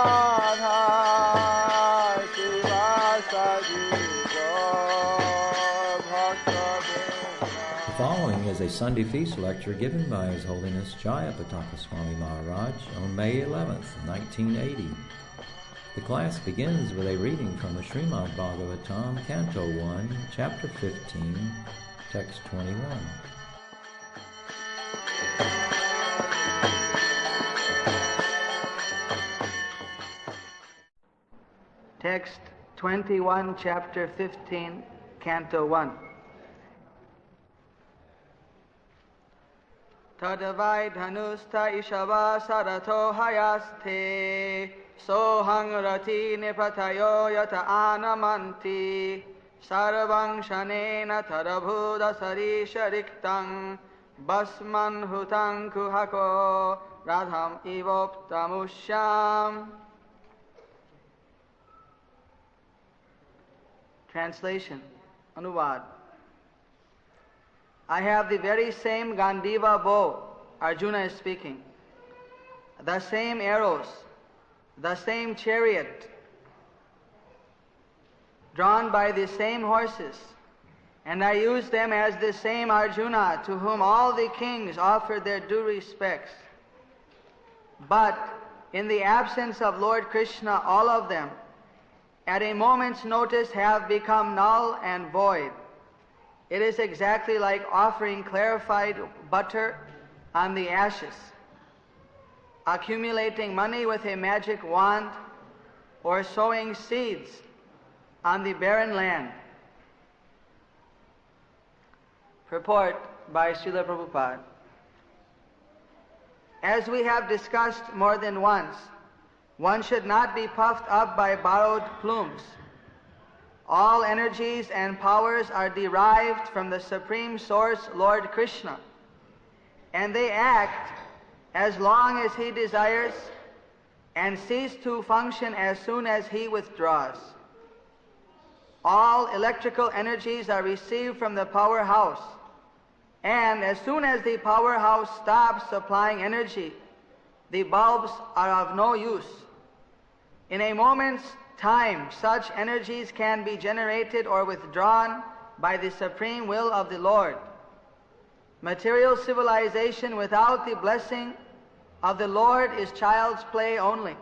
The following is a Sunday feast lecture given by His Holiness Jayapatākā Swami Mahārāja on May 11th, 1980. The class begins with a reading from the Śrīmad-Bhāgavatam, Canto 1, Chapter 15, Text 21. Text 21, Chapter 15, Canto 1. Tadavai dhanusta ishava sarato hayaste sohang rati nipatayo yata anamanti sarvang shanena tarabhuda sarishariktam basman hutang kuhako radham ivoptamusham. Translation, Anuvad. I have the very same Gandiva bow, Arjuna is speaking, the same arrows, the same chariot, drawn by the same horses, and I use them as the same Arjuna to whom all the kings offered their due respects. But in the absence of Lord Krishna, all of them, at a moment's notice, have become null and void. It is exactly like offering clarified butter on the ashes, accumulating money with a magic wand, or sowing seeds on the barren land. Purport by Srila Prabhupada. As we have discussed more than once, one should not be puffed up by borrowed plumes. All energies and powers are derived from the Supreme Source, Lord Krishna, and they act as long as He desires and cease to function as soon as He withdraws. All electrical energies are received from the powerhouse, and as soon as the powerhouse stops supplying energy, the bulbs are of no use. In a moment's time, such energies can be generated or withdrawn by the supreme will of the Lord. Material civilization without the blessing of the Lord is child's play only.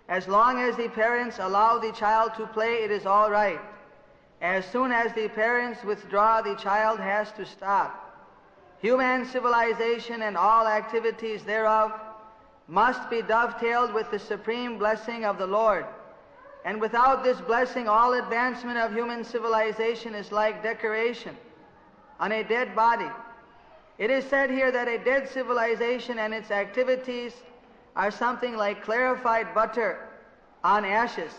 As long as the parents allow the child to play, it is all right. As soon as the parents withdraw, the child has to stop. Human civilization and all activities thereof must be dovetailed with the supreme blessing of the Lord. And without this blessing, all advancement of human civilization is like decoration on a dead body. It is said here that a dead civilization and its activities are something like clarified butter on ashes,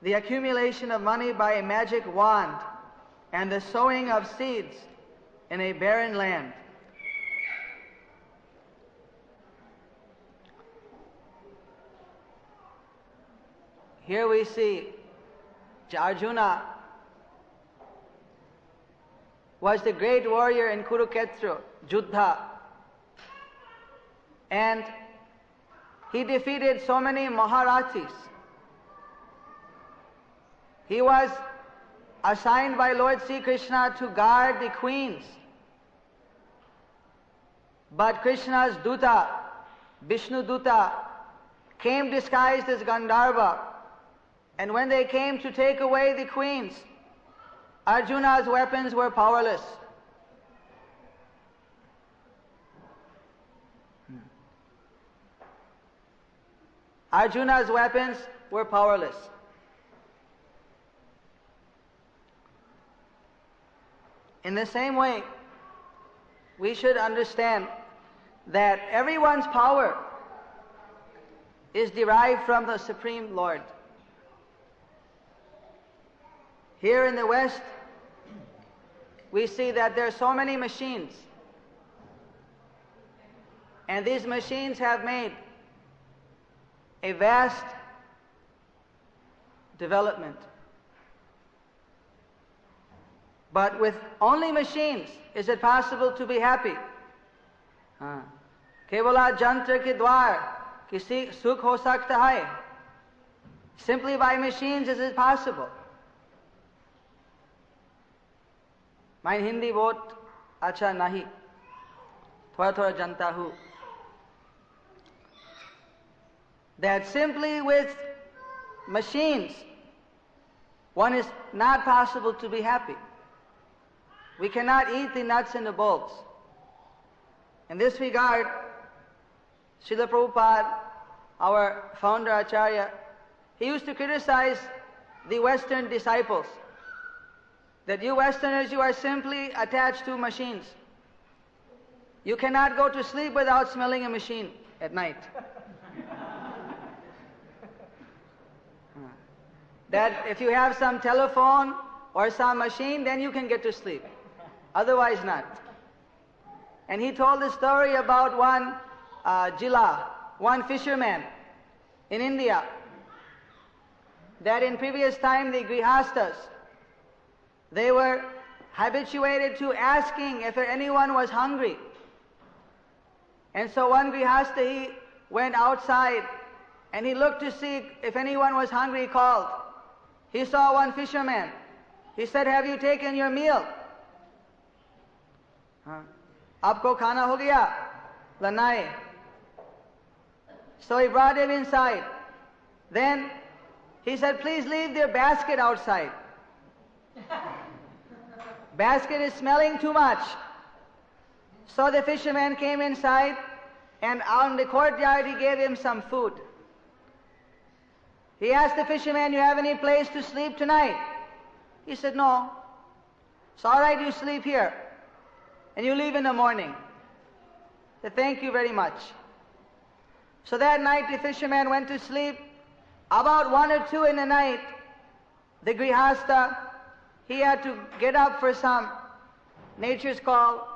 the accumulation of money by a magic wand, and the sowing of seeds in a barren land. Here we see Arjuna was the great warrior in Kurukshetra, Juddha, and he defeated so many Maharajas. He was assigned by Lord Sri Krishna to guard the queens. But Krishna's Duta, Vishnu Duta, came disguised as Gandharva. And when they came to take away the queens, Arjuna's weapons were powerless. Arjuna's weapons were powerless. In the same way, we should understand that everyone's power is derived from the Supreme Lord. Here in the West, we see that there are so many machines, and these machines have made a vast development. But with only machines, is it possible to be happy? Kevala jantra ke dwar कि सुख हो सकता है. Simply by machines is it possible. मैं हिंदी बहुत अच्छा नहीं, थोड़ा थोड़ा जानता हूँ. That simply with machines one is not possible to be happy. We cannot eat the nuts and the bolts. In this regard, Srila Prabhupada, our founder Acharya, he used to criticize the Western disciples, that you Westerners, you are simply attached to machines. You cannot go to sleep without smelling a machine at night. That if you have some telephone or some machine, then you can get to sleep. Otherwise not. And he told the story about one jila, one fisherman in India, that in previous time the grihastas, they were habituated to asking if anyone was hungry. And so one grihasta, he went outside and he looked to see if anyone was hungry. He called. He saw one fisherman. He said, "Have you taken your meal?" "Aapko khana ho gaya?" "Nahi." So he brought him inside. Then he said, "Please leave their basket outside. Basket is smelling too much." So the fisherman came inside, and on the courtyard he gave him some food. He asked the fisherman, "You have any place to sleep tonight?" He said, "No." "It's all right, you sleep here, and you leave in the morning." He said, "Thank you very much." So that night the fisherman went to sleep. About 1 or 2 in the night, the grihasta, he had to get up for some nature's call.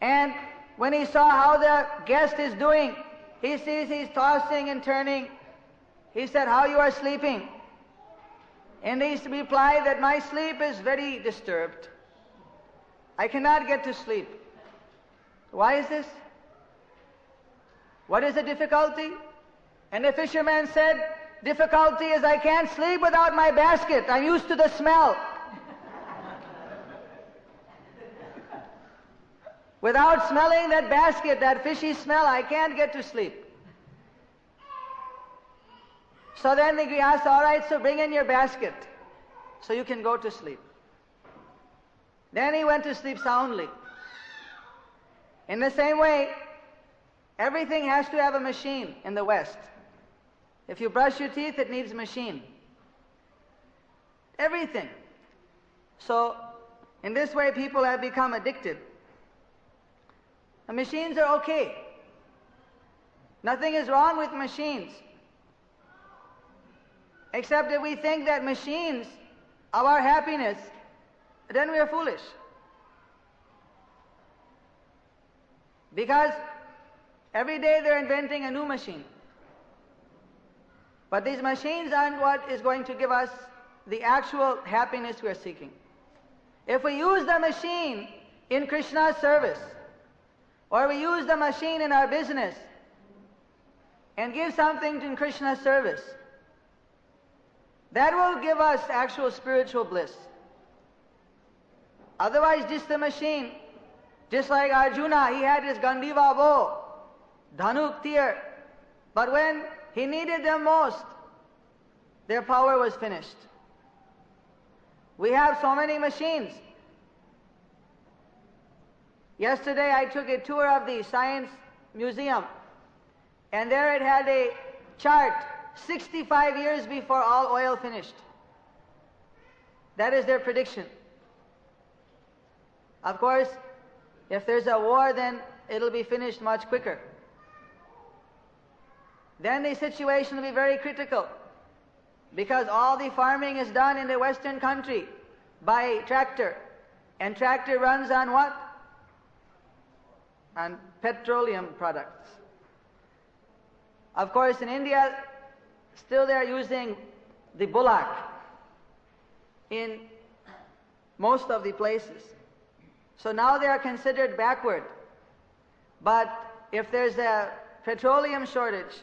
And when he saw how the guest is doing, he sees he's tossing and turning. He said, "How you are sleeping?" And he replied that my sleep is very disturbed. I cannot get to sleep. Why is this? What is the difficulty? And the fisherman said, "Difficulty is I can't sleep without my basket. I'm used to the smell. Without smelling that basket, that fishy smell, I can't get to sleep." So then the grihasta, "All right, so bring in your basket so you can go to sleep." Then he went to sleep soundly. In the same way, everything has to have a machine in the West. If you brush your teeth, it needs a machine. Everything. So in this way, people have become addicted. The machines are okay. Nothing is wrong with machines, except that we think that machines are our happiness, then we are foolish. Because every day they're inventing a new machine. But these machines aren't what is going to give us the actual happiness we are seeking. If we use the machine in Krishna's service, or we use the machine in our business and give something in Krishna's service, that will give us actual spiritual bliss. Otherwise, just the machine, just like Arjuna, he had his Gandiva bow, Dhanuk tir, but when he needed them most, their power was finished. We have so many machines. Yesterday I took a tour of the Science Museum, and there it had a chart 65 years before all oil finished. That is their prediction. Of course, if there's a war, then it'll be finished much quicker. Then the situation will be very critical, because all the farming is done in the Western country by tractor. And tractor runs on what? On petroleum products. Of course, in India, still they are using the bullock in most of the places. So now they are considered backward. But if there's a petroleum shortage,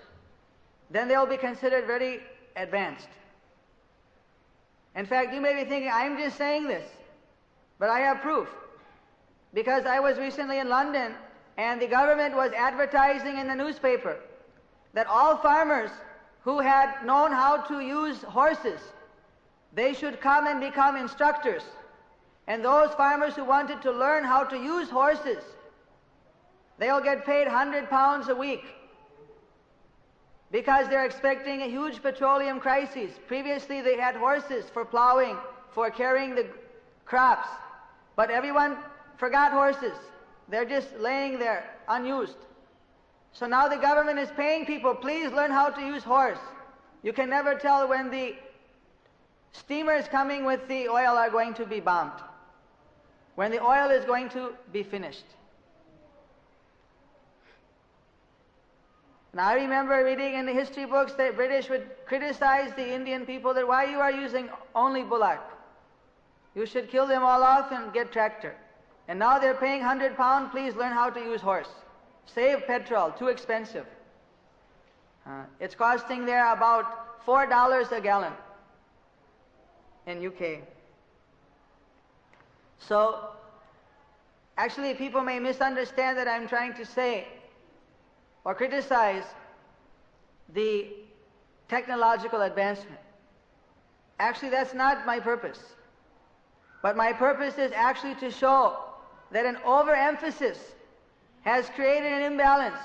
then they'll be considered very advanced. In fact, you may be thinking, I'm just saying this, but I have proof. Because I was recently in London, and the government was advertising in the newspaper that all farmers who had known how to use horses, they should come and become instructors. And those farmers who wanted to learn how to use horses, they'll get paid £100 a week, because they're expecting a huge petroleum crisis. Previously they had horses for plowing, for carrying the crops, but everyone forgot horses. They're just laying there unused. So now the government is paying people, please learn how to use horse. You can never tell when the steamers coming with the oil are going to be bombed, when the oil is going to be finished. Now I remember reading in the history books that British would criticize the Indian people that why you are using only bullock. You should kill them all off and get tractor. And now they're paying £100, please learn how to use horse. Save petrol, too expensive. It's costing there about $4 a gallon in UK. So, actually people may misunderstand that I'm trying to say or criticize the technological advancement. Actually, that's not my purpose. But my purpose is actually to show that an overemphasis has created an imbalance.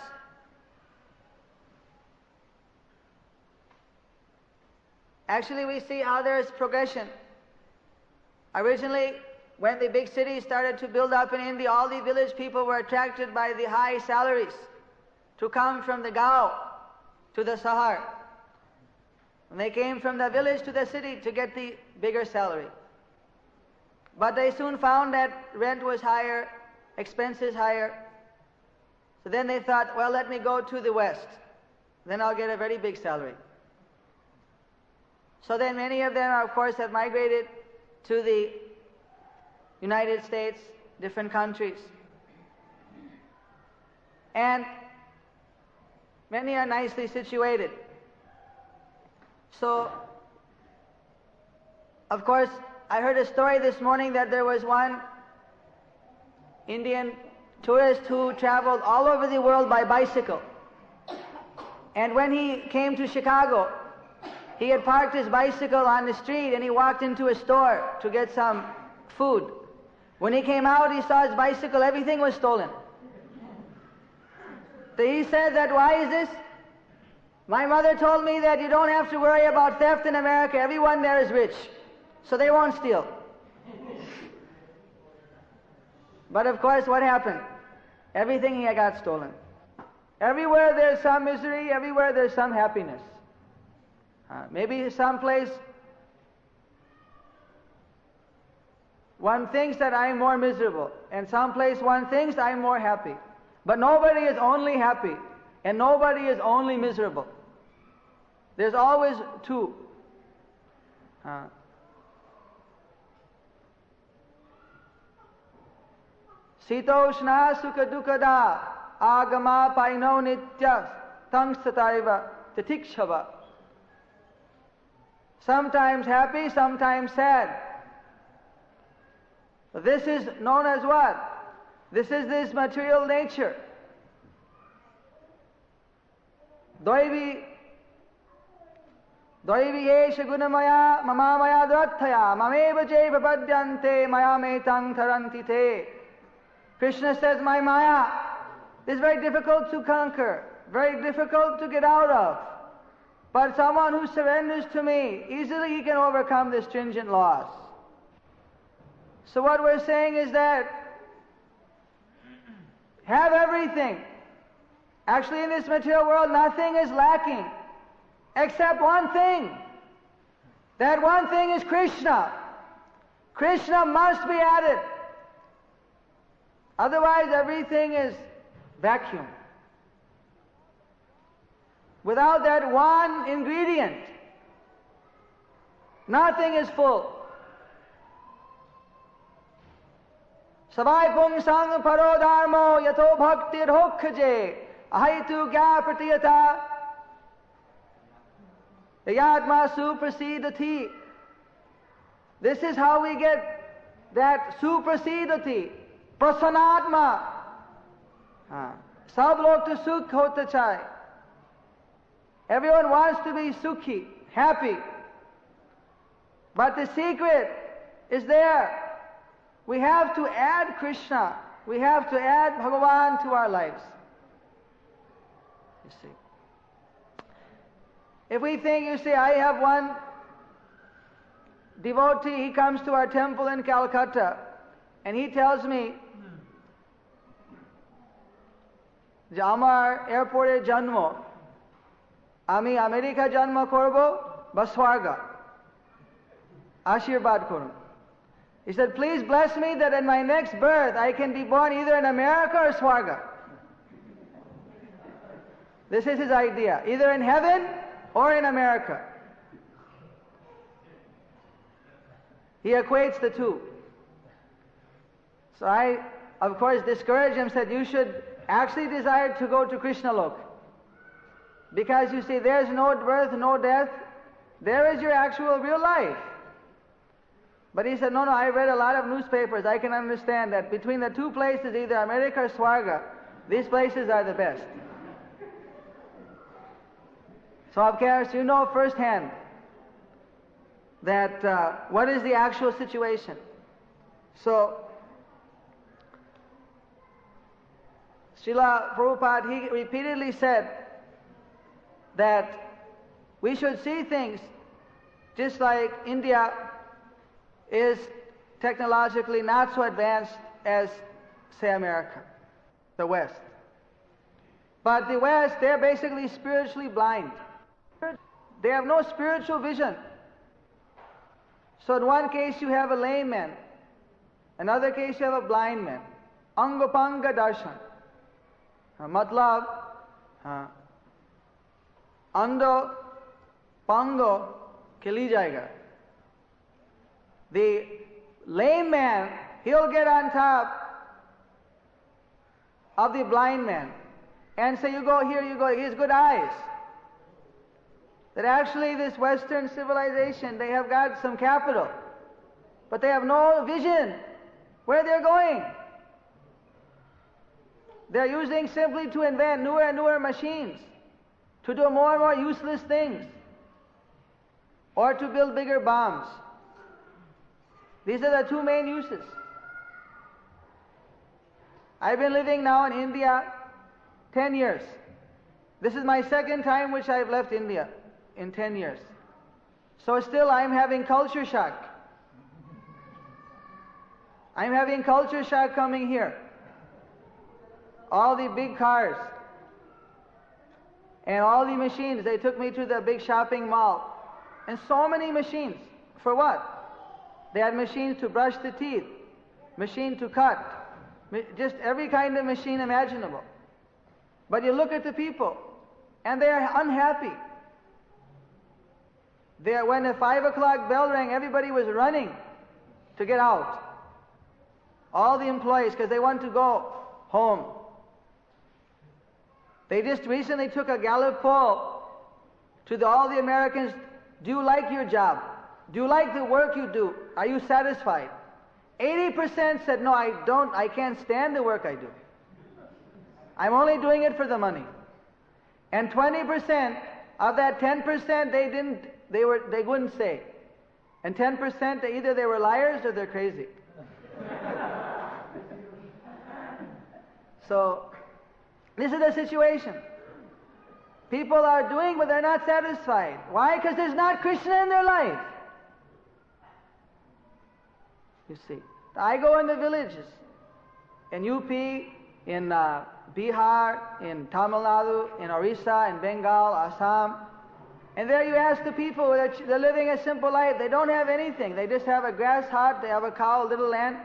Actually, we see how there is progression. Originally, when the big cities started to build up in India, all the village people were attracted by the high salaries to come from the Gao to the Sahar. And they came from the village to the city to get the bigger salary. But they soon found that rent was higher, expenses higher. So then they thought, well, let me go to the west. Then I'll get a very big salary. So then many of them, of course, have migrated to the United States, different countries. And many are nicely situated. So, of course, I heard a story this morning that there was one Indian tourist who traveled all over the world by bicycle. And when he came to Chicago, he had parked his bicycle on the street and he walked into a store to get some food. When he came out, he saw his bicycle, everything was stolen. So he said that, why is this? My mother told me that you don't have to worry about theft in America. Everyone there is rich, so they won't steal. But of course, what happened? Everything he got stolen. Everywhere there's some misery, everywhere there's some happiness. Maybe someplace one thinks that I'm more miserable, and someplace one thinks I'm more happy. But nobody is only happy, and nobody is only miserable. There's always two. Sitoshna sukha dukkada agama paino nitya tang sataiva tatikshava. Sometimes happy, sometimes sad. This is known as what? This is this material nature. Dvaivi esha gunamaya mamamaya dratthaya mameva je vapadyante maya metang taranti te. Krishna says, my maya is very difficult to conquer, very difficult to get out of. But someone who surrenders to me, easily he can overcome the stringent laws. So what we're saying is that have everything. Actually, in this material world, nothing is lacking except one thing. That one thing is Krishna. Krishna must be added. Otherwise, everything is vacuum. Without that one ingredient, nothing is full. Savai pung sang paro dharmo yato bhaktir hokhaje Ahaitu kya pratiyata yatma suprasidati. This is how we get that suprasidati, prasanatma. Sab log to sukh hota chahe. Everyone wants to be sukhi, happy. But the secret is there. We have to add Krishna. We have to add Bhagavan to our lives. You see. If we think, you see, I have one devotee, he comes to our temple in Calcutta, and he tells me, Amar airport janmo, Ami America janma korbo, baswarga. Ashirvad korun. He said, please bless me that in my next birth I can be born either in America or Swarga. This is his idea, either in heaven or in America. He equates the two. So I, of course, discouraged him, said, you should actually desire to go to Krishna Lok. Because you see, there's no birth, no death. There is your actual real life. But he said, no, I read a lot of newspapers. I can understand that between the two places, either America or Swarga, these places are the best. So of course, you know firsthand that what is the actual situation. So, Srila Prabhupada, he repeatedly said that we should see things just like India is technologically not so advanced as, say, America, the West. But the West, they're basically spiritually blind. They have no spiritual vision. So in one case you have a lame man, another case you have a blind man. Angopanga darshan. Matlab, ando pango khili jayega. The lame man, he'll get on top of the blind man and say, you go here, you go, he has good eyes. That actually this Western civilization, they have got some capital, but they have no vision where they're going. They're using simply to invent newer and newer machines, to do more and more useless things, or to build bigger bombs. These are the two main uses. I've been living now in India 10 years. This is my second time which I've left India in 10 years. So still I'm having culture shock. I'm having culture shock coming here. All the big cars and all the machines. They took me to the big shopping mall. And so many machines. For what? They had machines to brush the teeth, machine to cut, just every kind of machine imaginable. But you look at the people, and they are unhappy. When the 5 o'clock bell rang, everybody was running to get out. All the employees, because they want to go home. They just recently took a Gallup poll to all the Americans. Do you like your job? Do you like the work you do? Are you satisfied? 80% said, no, I don't, I can't stand the work I do. I'm only doing it for the money. And 20% of that 10%, they wouldn't say. And 10%, either they were liars or they're crazy. So, this is the situation. People are doing, but they're not satisfied. Why? Because there's not Krishna in their life. You see, I go in the villages, in UP, in Bihar, in Tamil Nadu, in Orissa, in Bengal, Assam, and there you ask the people, they're living a simple life. They don't have anything. They just have a grass hut, they have a cow, a little land.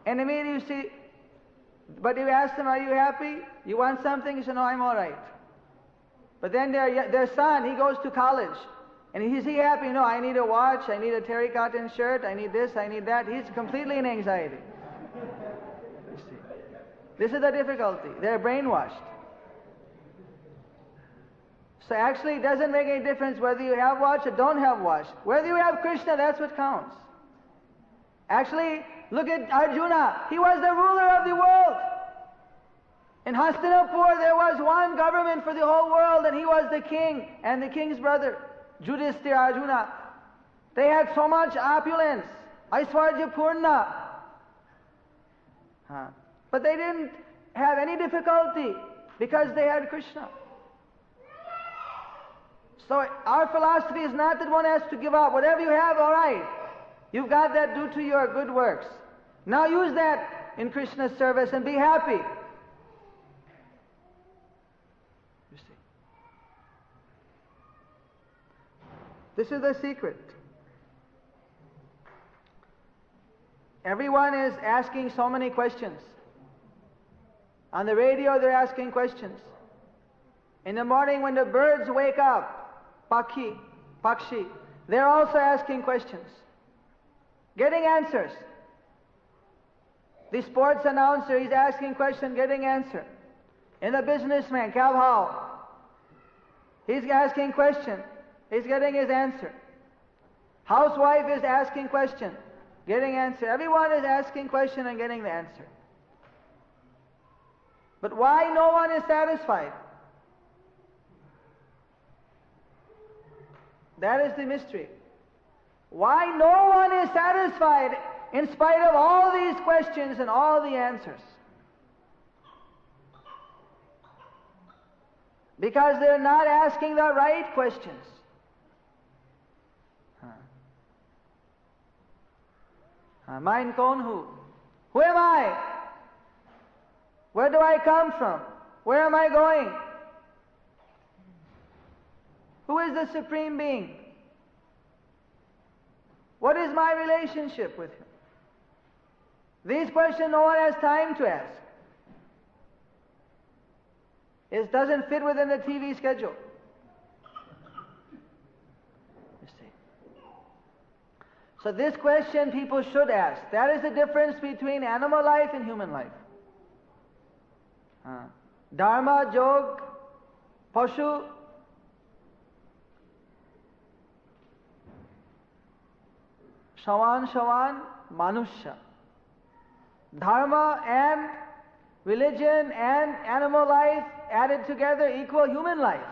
And immediately you see, but you ask them, are you happy? You want something? You say, no, I'm all right. But then their son, he goes to college. And is he happy? No, I need a watch, I need a terry cotton shirt, I need this, I need that. He's completely in anxiety. You see. This is the difficulty. They're brainwashed. So actually it doesn't make any difference whether you have watch or don't have watch. Whether you have Krishna, that's what counts. Actually, look at Arjuna. He was the ruler of the world. In Hastinapur, there was one government for the whole world, and he was the king and the king's brother, Yudhishthira Arjuna. They had so much opulence, Aishwarya Purna. But they didn't have any difficulty because they had Krishna. So our philosophy is not that one has to give up. Whatever you have, all right. You've got that due to your good works. Now use that in Krishna's service and be happy. You see. This is the secret. Everyone is asking so many questions. On the radio, they're asking questions. In the morning when the birds wake up, Pakshi, they're also asking questions, getting answers. The sports announcer, he's asking question, getting answer. And the businessman, kya bhav? He's asking question, he's getting his answer. Housewife is asking question, getting answer. Everyone is asking question and getting the answer. But why no one is satisfied? That is the mystery. Why no one is satisfied in spite of all these questions and all the answers? Because they're not asking the right questions. Main kaun hu? Who am I? Where do I come from? Where am I going? Who is the Supreme Being? What is my relationship with Him? These questions no one has time to ask. It doesn't fit within the TV schedule. You see. So this question people should ask. That is the difference between animal life and human life. Dharma, Jog, Pashu, Shavan, Manusha. Dharma and religion and animal life added together equal human life.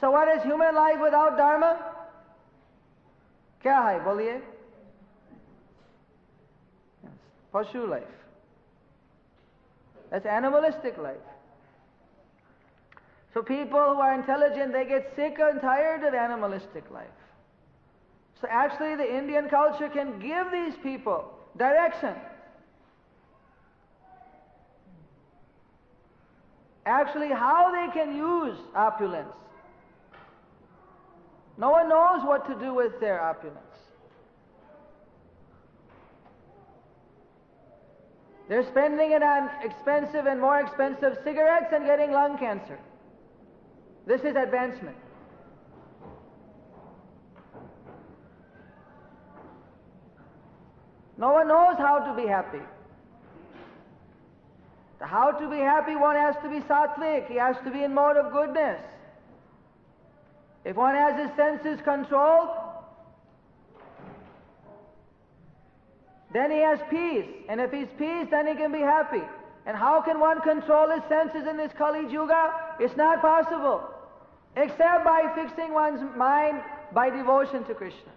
So what is human life without Dharma? Kya hai? Boliye? Yes. Pashu life. That's animalistic life. So people who are intelligent, they get sick and tired of animalistic life. So actually the Indian culture can give these people direction. Actually how they can use opulence. No one knows what to do with their opulence. They're spending it on expensive and more expensive cigarettes and getting lung cancer. This is advancement. No one knows how to be happy. How to be happy, one has to be sattvic. He has to be in mode of goodness. If one has his senses controlled, then he has peace. And if he's peace, then he can be happy. And how can one control his senses in this Kali Yuga? It's not possible. Except by fixing one's mind by devotion to Krishna.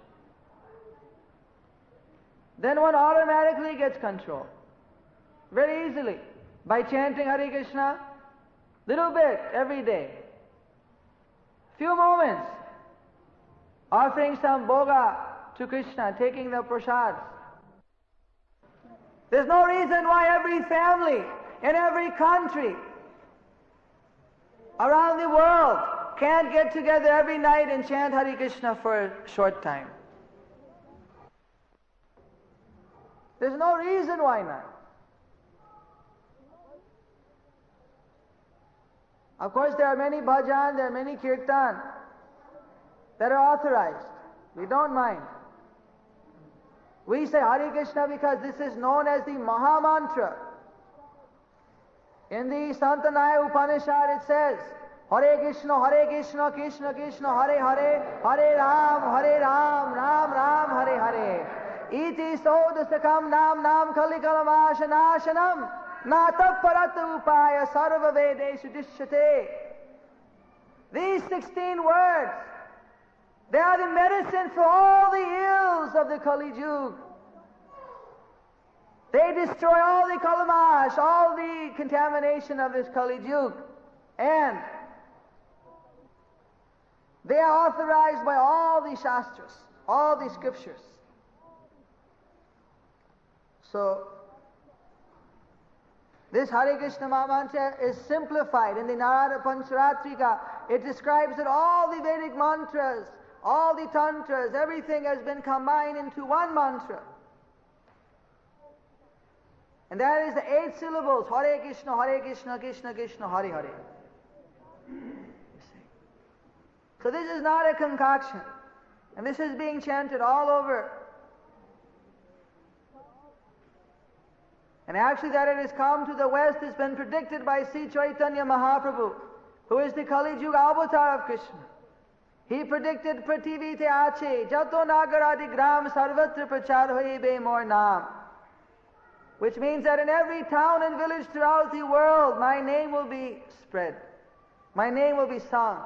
Then one automatically gets control. Very easily. By chanting Hare Krishna, little bit every day. Few moments. Offering some bhoga to Krishna, taking the prasads. There's no reason why every family in every country around the world can't get together every night and chant Hare Krishna for a short time. There's no reason why not. Of course, there are many bhajan, there are many kirtan that are authorized. We don't mind. We say Hare Krishna because this is known as the Maha Mantra. In the Santanaya Upanishad it says, Hare Krishna, Krishna Krishna, Hare Hare, Hare Ram, Ram Ram, Hare Hare. Iti sodasakam nam nam kalikalamashanasanam nataparata upaya sarva vedeshu dishyate. These 16 words, they are the medicine for all the ills of the Kali Yuga. They destroy all the kalamash, all the contamination of this Kali Yuga. And they are authorized by all the Shastras, all the scriptures. So, this Hare Krishna Mahamantra is simplified in the Narada Pancharatrika. It describes that all the Vedic mantras, all the tantras, everything has been combined into one mantra. And that is the 8 syllables, Hare Krishna, Krishna Krishna, Hare Hare. You see. So this is not a concoction. And this is being chanted all over. And actually that it has come to the West has been predicted by Sri Chaitanya Mahaprabhu, who is the Kali Yuga avatar of Krishna. He predicted Prativite Ache, Jato Nagaradi Gram Sarvatra Prachar Hoibe Mor Naam. Which means that in every town and village throughout the world, my name will be spread. My name will be sung.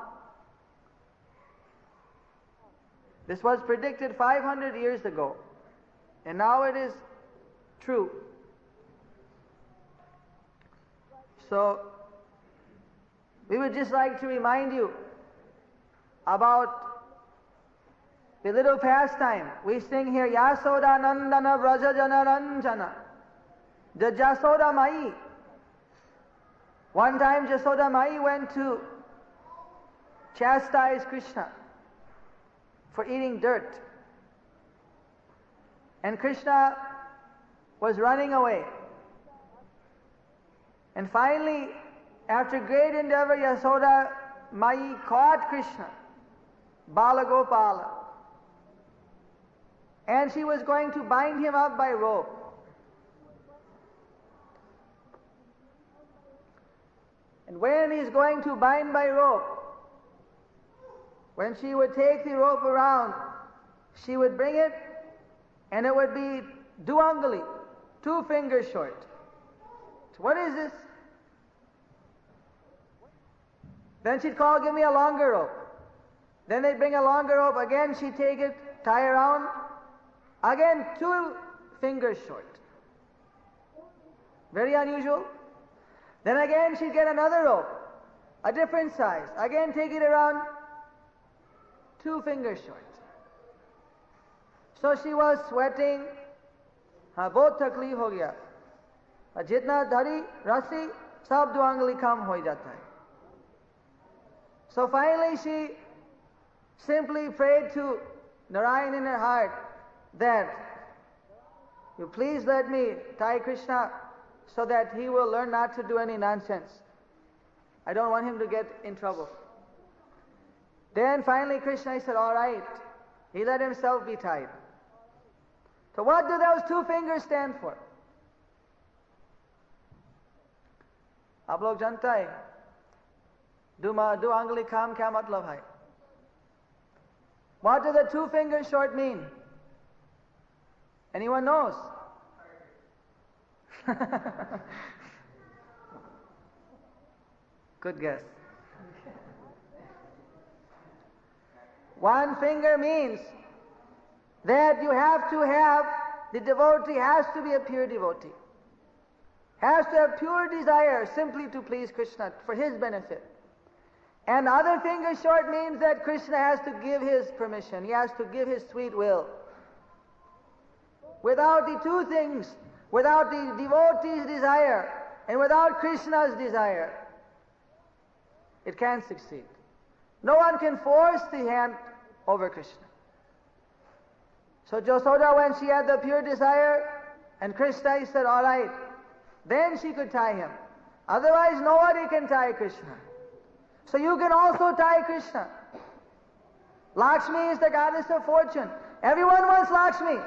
This was predicted 500 years ago. And now it is true. So, we would just like to remind you about the little pastime. We sing here, Yasoda Nandana Vraja Jana Ranjana. The Jasoda Mai. One time Jasoda Mai went to chastise Krishna for eating dirt. And Krishna was running away. And finally, after great endeavor, Yasoda Mai caught Krishna, Bala Gopala. And she was going to bind him up by rope. And when he's going to bind by rope, when she would take the rope around, she would bring it, and it would be duangali, 2 fingers short. So what is this? Then she'd call, give me a longer rope. Then they'd bring a longer rope. Again, she'd take it, tie around. Again, 2 fingers short. Very unusual. Then again, she'd get another rope, a different size. Again, take it around, 2 fingers short. So she was sweating. बहुत तकलीफ हो गया. जितना धरी रस्सी सब दुआंगली कम हो जाता है. So finally she simply prayed to Narayan in her heart that you please let me tie Krishna so that he will learn not to do any nonsense. I don't want him to get in trouble. Then finally Krishna said, all right. He let himself be tied. So what do those 2 fingers stand for? आप लोग जानता है दो अंगुली काम क्या मतलब है? What do the 2 fingers short mean? Anyone knows? Good guess. 1 finger means that you have to have, the devotee has to be a pure devotee. Has to have pure desire simply to please Krishna for his benefit. And other finger short means that Krishna has to give his permission. He has to give his sweet will. Without the 2 things, without the devotee's desire and without Krishna's desire, it can't succeed. No one can force the hand over Krishna. So Jasoda, when she had the pure desire, and Krishna, he said, all right, then she could tie him. Otherwise, nobody can tie Krishna. So you can also tie Krishna. Lakshmi is the goddess of fortune. Everyone wants Lakshmi.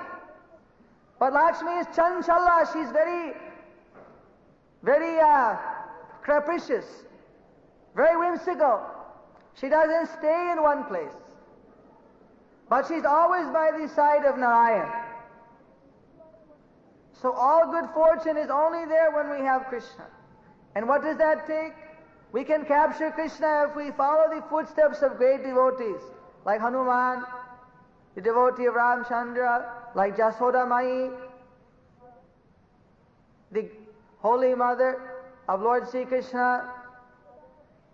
But Lakshmi is chanchala. She's very capricious. very whimsical. She doesn't stay in one place, but she's always by the side of Narayan. So all good fortune is only there when we have Krishna. And what does that take? We can capture Krishna if we follow the footsteps of great devotees, like Hanuman, the devotee of Ramchandra, like Jasoda Mai, the Holy Mother of Lord Sri Krishna.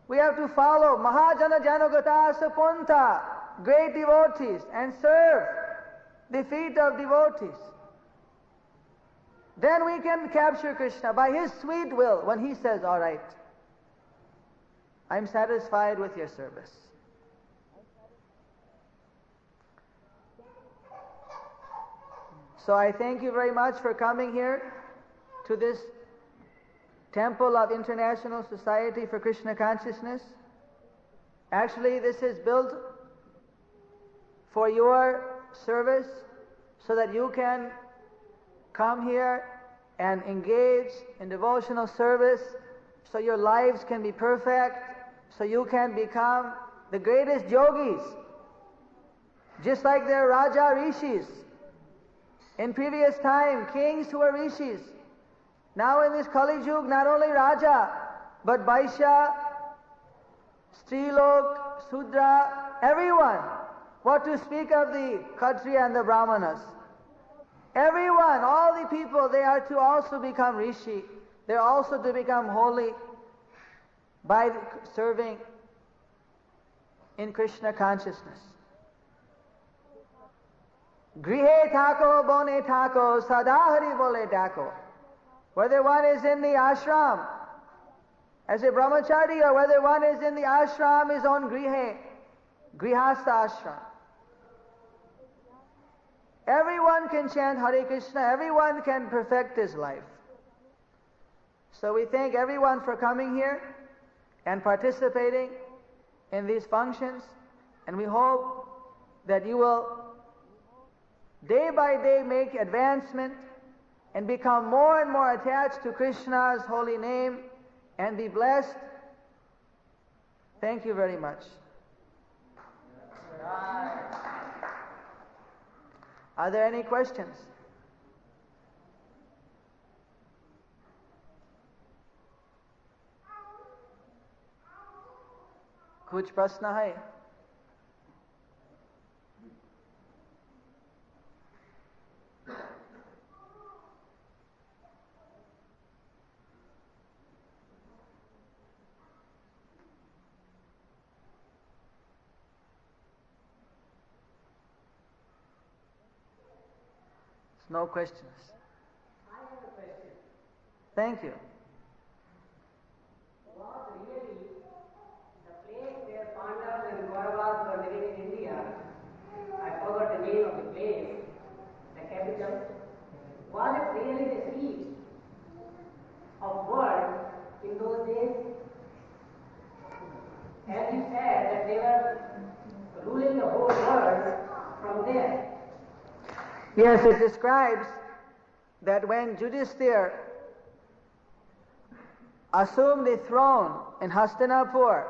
We have to follow Mahajana Janagata Sapunta, great devotees, and serve the feet of devotees. Then we can capture Krishna by His sweet will when He says, all right, I'm satisfied with your service. So I thank you very much for coming here to this Temple of International Society for Krishna Consciousness. Actually, this is built for your service so that you can come here and engage in devotional service, so your lives can be perfect, so you can become the greatest yogis, just like their Raja Rishis. In previous time, kings who were Rishis. Now in this Kali Yuga, not only Raja, but Vaishya, Strilok, Sudra, everyone. What to speak of the Kshatriya and the Brahmanas. Everyone, all the people, they are to also become Rishi. They are also to become holy by serving in Krishna consciousness. Grihe thako, bone thako, sadahari bole dako. Whether one is in the ashram as a brahmachari or whether one is in the ashram, his own grihe, grihastha ashram. Everyone can chant Hare Krishna, everyone can perfect his life. So we thank everyone for coming here and participating in these functions, and we hope that you will day by day make advancement and become more and more attached to Krishna's holy name and be blessed. Thank you very much. Are there any questions? कुछ प्रश्न है? No questions. I have a question. Thank you. Was really the place where Pandavas and Kauravas were living in India, I forgot the name of the place, the capital, was it really the seat of world in those days? As you said that they were ruling the whole world from there. Yes, it describes that when Yudhishthira assumed the throne in Hastinapur,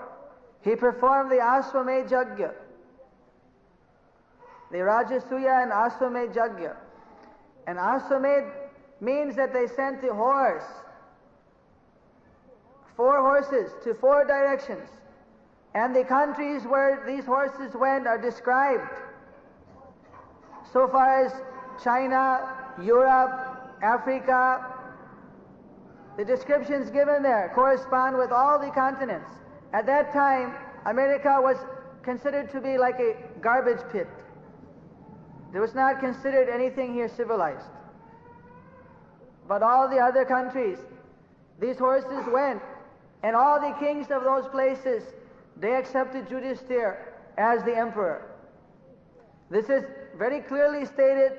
he performed the Ashwamedh Yajna, the Rajasuya and Ashwamedh Yajna. And Ashwamedh means that they sent the horse, 4 horses to 4 directions, and the countries where these horses went are described. So far as China, Europe, Africa, the descriptions given there correspond with all the continents. At that time, America was considered to be like a garbage pit. There was not considered anything here civilized. But all the other countries, these horses went, and all the kings of those places, they accepted Yudhishthira as the emperor. This is very clearly stated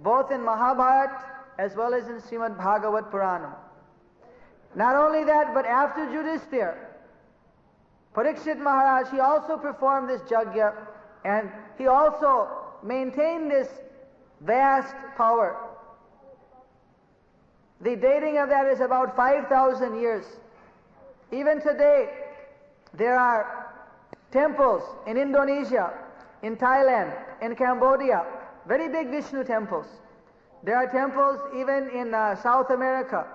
both in Mahabharata as well as in Śrīmad-Bhāgavatam Puranam. Not only that, but after Yudhishthira, Parikshit Maharaj, he also performed this yajna, and he also maintained this vast power. The dating of that is about 5,000 years. Even today, There are temples in Indonesia, in Thailand, in Cambodia, very big Vishnu temples. There are temples even in South America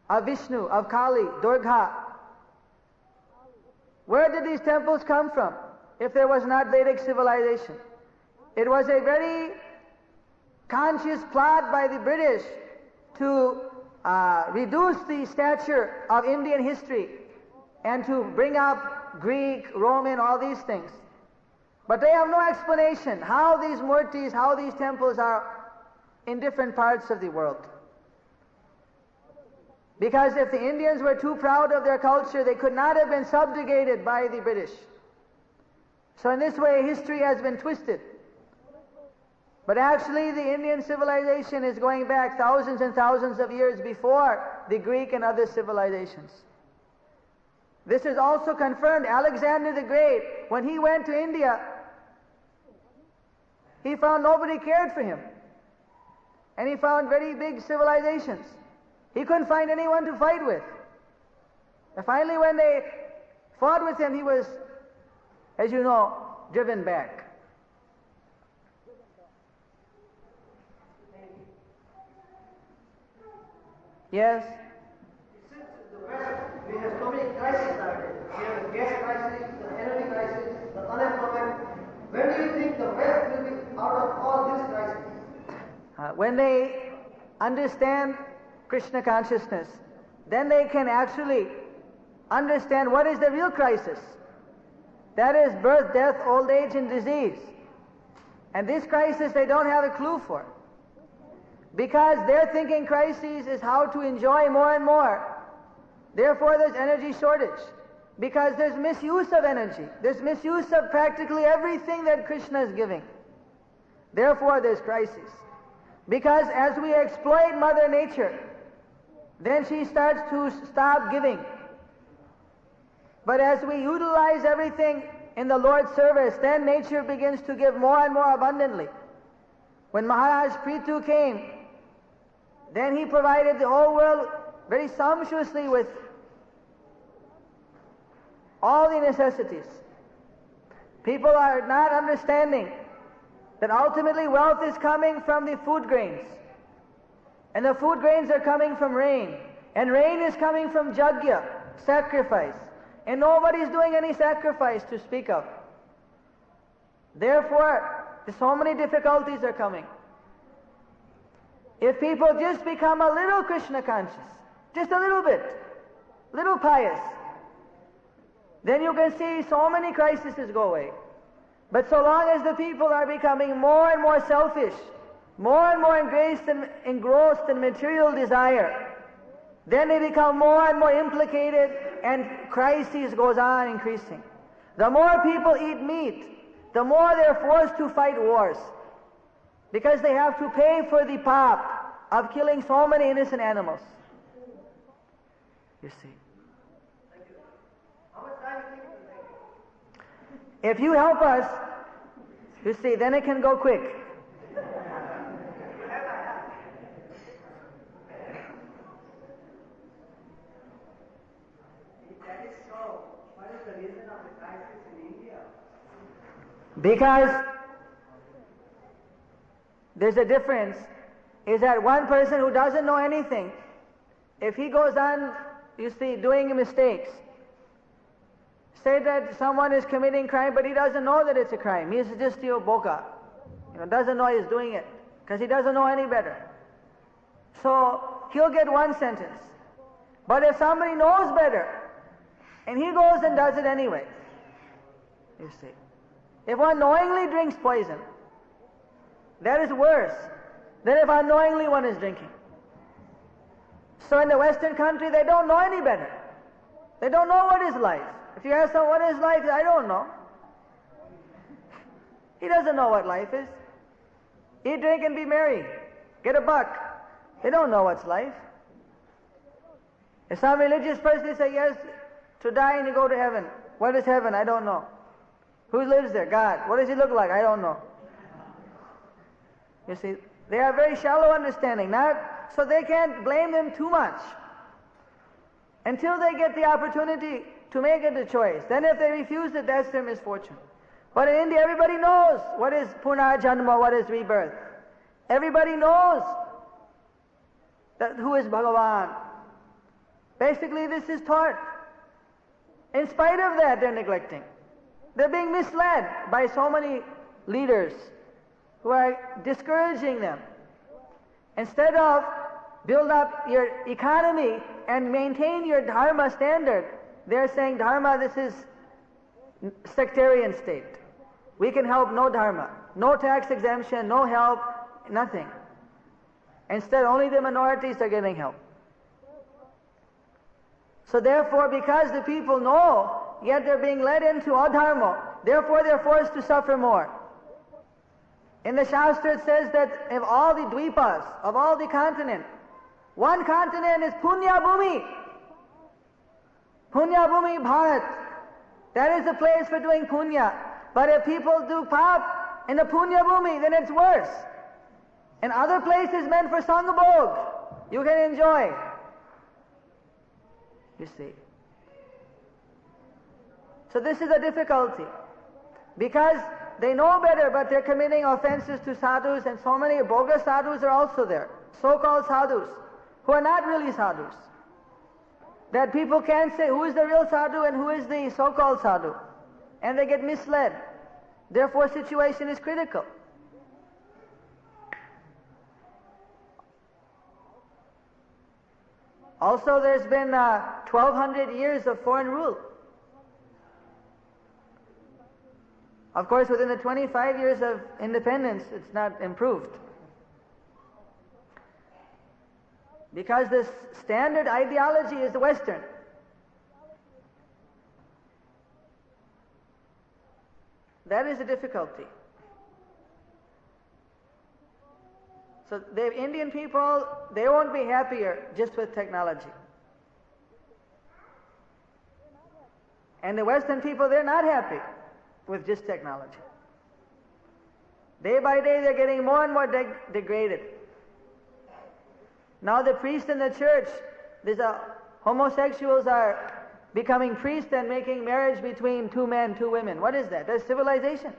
of Vishnu, of Kali, Durga. Where did these temples come from if there was not Vedic civilization? It was a very conscious plot by the British to reduce the stature of Indian history and to bring up Greek, Roman, all these things. But they have no explanation how these murtis, how these temples are in different parts of the world. Because if the Indians were too proud of their culture, they could not have been subjugated by the British. So in this way, history has been twisted. But actually, the Indian civilization is going back thousands and thousands of years before the Greek and other civilizations. This is also confirmed. Alexander the Great, when he went to India, he found nobody cared for him. And he found very big civilizations. He couldn't find anyone to fight with. And finally, when they fought with him, he was, as you know, driven back. Yes? Since the West, we have so many crises nowadays. We have the gas crisis, the energy crisis, the unemployment. When do you think the West will be out of all these crises? When they understand Krishna consciousness, then they can actually understand what is the real crisis. That is birth, death, old age, and disease. And this crisis they don't have a clue for. Because their thinking crisis is how to enjoy more and more. Therefore there's energy shortage. Because there's misuse of energy. There's misuse of practically everything that Krishna is giving. Therefore there's crisis. Because as we exploit Mother Nature, then she starts to stop giving. But as we utilize everything in the Lord's service, then nature begins to give more and more abundantly. When Mahārāja Prithu came, then he provided the whole world very sumptuously with all the necessities. People are not understanding that ultimately wealth is coming from the food grains. And the food grains are coming from rain. And rain is coming from jagya, sacrifice. And nobody's doing any sacrifice to speak of. Therefore, so many difficulties are coming. If people just become a little Krishna conscious, just a little bit, little pious, then you can see so many crises go away. But so long as the people are becoming more and more selfish, more and more engrossed in material desire, then they become more and more implicated and crisis goes on increasing. The more people eat meat, the more they're forced to fight wars. Because they have to pay for the pap of killing so many innocent animals. You see. How much time do you think it will take? If you help us, you see, then it can go quick. If that is so, what is the reason of the crisis in India? Because there's a difference, is that one person who doesn't know anything, if he goes on, you see, doing mistakes, say that someone is committing crime, but he doesn't know that it's a crime. He's just your boka. Doesn't know he's doing it, because he doesn't know any better. So he'll get one sentence. But if somebody knows better, and he goes and does it anyway, you see. If one knowingly drinks poison, that is worse than if unknowingly one is drinking. So in the Western country, they don't know any better. They don't know what is life. If you ask them what is life, I don't know. He doesn't know what life is. Eat, drink, and be merry. Get a buck. They don't know what's life. If some religious person says, yes, to die and you go to heaven. What is heaven? I don't know. Who lives there? God. What does he look like? I don't know. You see, they have very shallow understanding. So they can't blame them too much until they get the opportunity to make it a choice. Then if they refuse it, that's their misfortune. But in India, everybody knows what is Punarjanma, what is rebirth. Everybody knows that who is Bhagavan. Basically, this is taught. In spite of that, they're neglecting. They're being misled by so many leaders who are discouraging them. Instead of build up your economy and maintain your dharma standard, they're saying dharma, this is sectarian state. We can help no dharma, no tax exemption, no help, nothing. Instead, only the minorities are getting help. So therefore, because the people know, yet they're being led into adharma, therefore they're forced to suffer more. In the Shastra it says that of all the dvipas, of all the continent, one continent is Punya Bhumi. Punya Bhumi Bharat. That is the place for doing punya. But if people do pap in the Punya Bhumi, then it's worse. And other places meant for Sangabhog, you can enjoy. You see. So this is a difficulty. Because they know better, but they're committing offenses to sadhus, and so many bogus sadhus are also there. So-called sadhus, who are not really sadhus. That people can't say who is the real sadhu and who is the so-called sadhu. And they get misled. Therefore, situation is critical. Also, there's been 1,200 years of foreign rule. Of course, within the 25 years of independence, it's not improved. Because this standard ideology is the Western. That is the difficulty. So the Indian people, they won't be happier just with technology. And the Western people, they're not happy with just technology. Day by day, they're getting more and more degraded. Now the priests in the church, homosexuals are becoming priests and making marriage between two men, two women. What is that? That's civilization.